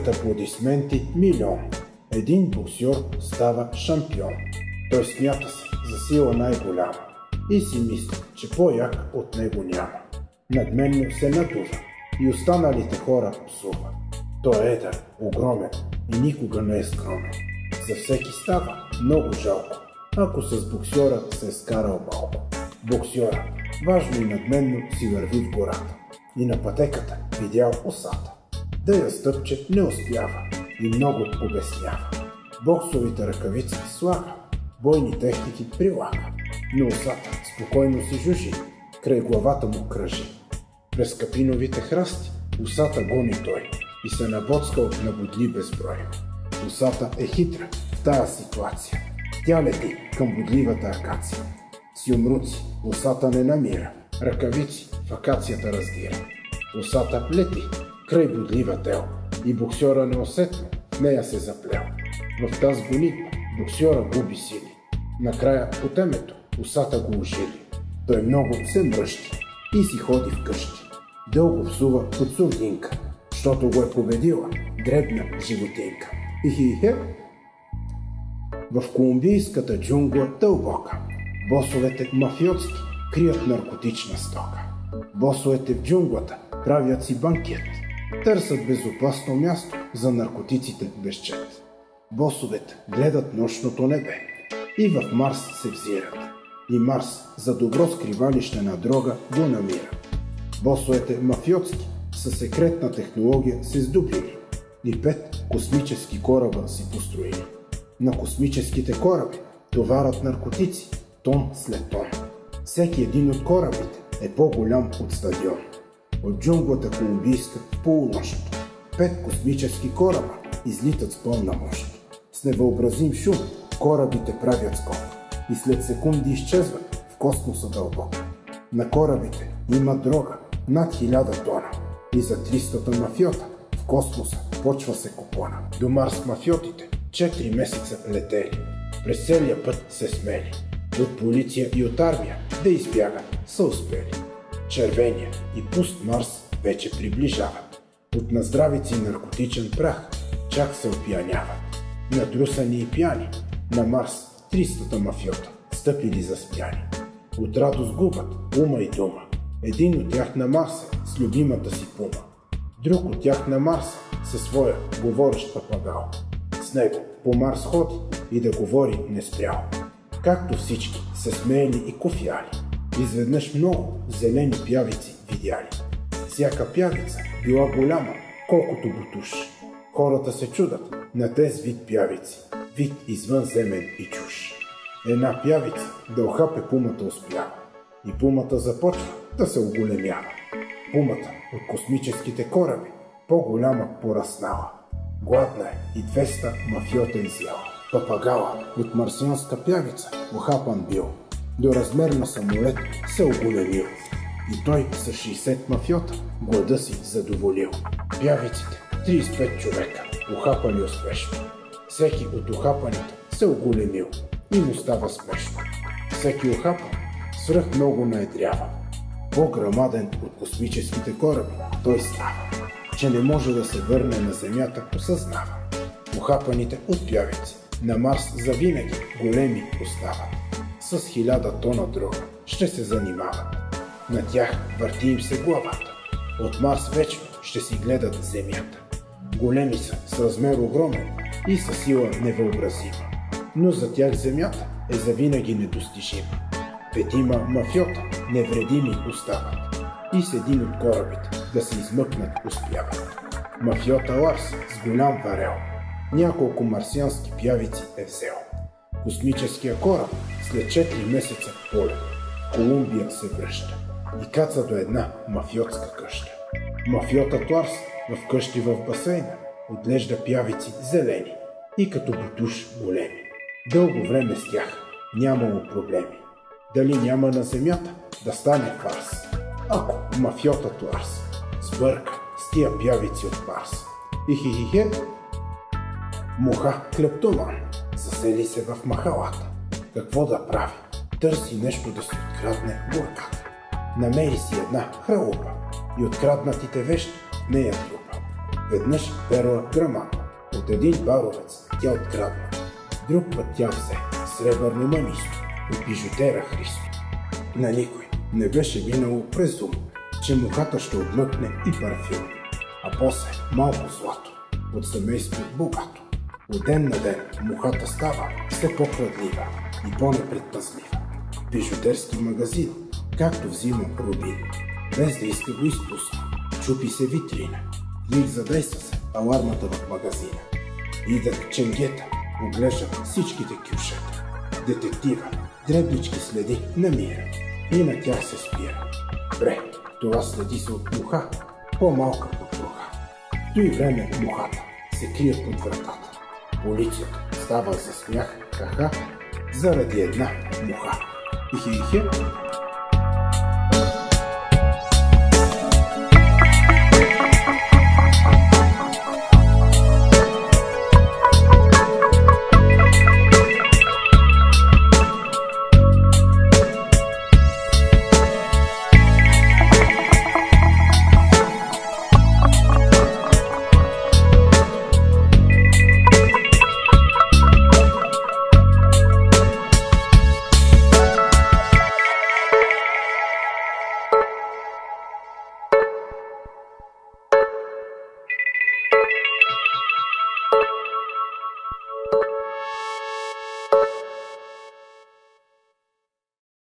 След аплодисменти милион. Един боксьор става шампион. Той смята се за сила най-голяма и си мисли, че по-як от него няма. Надменно се надува и останалите хора псува. Той е едър, огромен и никога не е скромен. За всеки става много жалко, ако с боксьора се е скарал малко. Боксьора, важно и надменно, си върви в гората и на пътеката видял осата. Да я стъпче не успява и много обяснява. Боксовите ръкавици слага, бойни техники прилага, но осата спокойно си жужи, край главата му кръжи. През капиновите храсти осата гони той и се набоцкал на бодли безброй. Осата е хитра в тая ситуация. Тя лети към бодливата акация. Сюмруци осата не намира, ръкавици в акацията раздира. Осата лети край бодлива тел и боксьора неусетно в нея се заплел. В тази гонитба боксьора губи сили. Накрая по темето осата го ожили. Той много се мръщи и си ходи вкъщи. Дълго псува под сурдинка, защото го е победила дребна животинка. Ихихе! В колумбийската джунгла дълбока босовете мафиотски крият наркотична стока. Босовете в джунглата правят си банкет, търсят безопасно място за наркотиците без чет. Босовете гледат нощното небе и в Марс се взират. И Марс за добро скривалище на дрога го намира. Босовете мафиотски със секретна технология се здобили и 5 космически кораба си построили. На космическите кораби товарят наркотици тон след тон. Всеки един от корабите е по-голям от стадион. От джунглата колумбийска в полунощ 5 космически кораба излитат с пълна мощ. С невъобразим шум корабите правят скок и след секунди изчезват в космоса дълбоко. На корабите има дрога над 1000 тона и за 300 мафиота в космоса почва се купона. До Марс мафиотите 4 месеца летели, през целия път се смели. От полиция и от армия да избягат са успели. Червения и пуст Марс вече приближават. От наздравици наркотичен прах чак се опияняват. Надрусани и пияни на Марс 300 мафиота стъпили заспяни. От радост губят ума и дума. Един от тях на Марса с любимата си пума. Друг от тях на Марса със своя говорещ папагал. С него по Марс ходи и да говори не спрял. Както всички се смеяли и кофяли, изведнъж много зелени пявици видяли. Всяка пявица била голяма, колкото бутуш. Хората се чудат на тези вид пявици, вид извънземен и чуш. Една пявица да охапе пумата успява и пумата започва да се оголемява. Пумата от космическите кораби по-голяма пораснала. Гладна е и 200 мафиота изяла. Папагала от марсианска пявица охапан бил. До размер на самолет се оголемил. И той с 60 мафиота глада си задоволил. Пявиците 35 човека охапали успешно. Всеки от охапаните се оголемил и му става смешно. Всеки охапан свръх много наедрява. По-грамаден от космическите кораби той става, че не може да се върне на Земята, осъзнава. Охапаните от пявици на Марс завинаги големи остават. С 1000 тона дрога ще се занимават. На тях върти им се главата. От Марс вечно ще си гледат Земята. Големи са с размер огромен и със сила невъобразима. Но за тях Земята е завинаги недостижима. 5 мафиота невредими остават и с един от корабите да се измъкнат успяват. Мафиота Ларс с голям варел няколко марсиански пявици е взел. Космическия кораб след 4 месеца в полет Колумбия се връща и каца до една мафиотска къща. Мафиотът Ларс в къщи в басейна отглежда пявици зелени и като бутуш големи. Дълго време с тях нямало проблеми. Дали няма на Земята да стане фарс, ако мафиотът Ларс сбърка с тия пявици от Марс. Ихихихе! Муха клептоман засели се в махалата. Какво да прави? Търси нещо да си открадне бурката. Намери си една хралупа и откраднатите вещи в нея трупа. Веднъж перла грамадна. От един баровец тя открадна. Друг път тя взе сребърно манисто от бижутера Христо. На никой не беше минало през ум, че мухата ще отмъкне и парфюм, а после малко злато от семейство богато. От ден на ден мухата става все по-крадлива и по-непредпазлива. Бижутерски магазин, както взима рубин, без да иска го изпусне, чупи се витрина. Миг задейства се алармата в магазина. Идат ченгета, оглеждат всичките кюшета. Детектива дребнички следи намира и на тях се спира. Бре, това следи се от муха, по-малка от труха. В той време мухата се крие под вратата. Полицията става за смях, ха-ха, заради една муха. Ихе-ихе.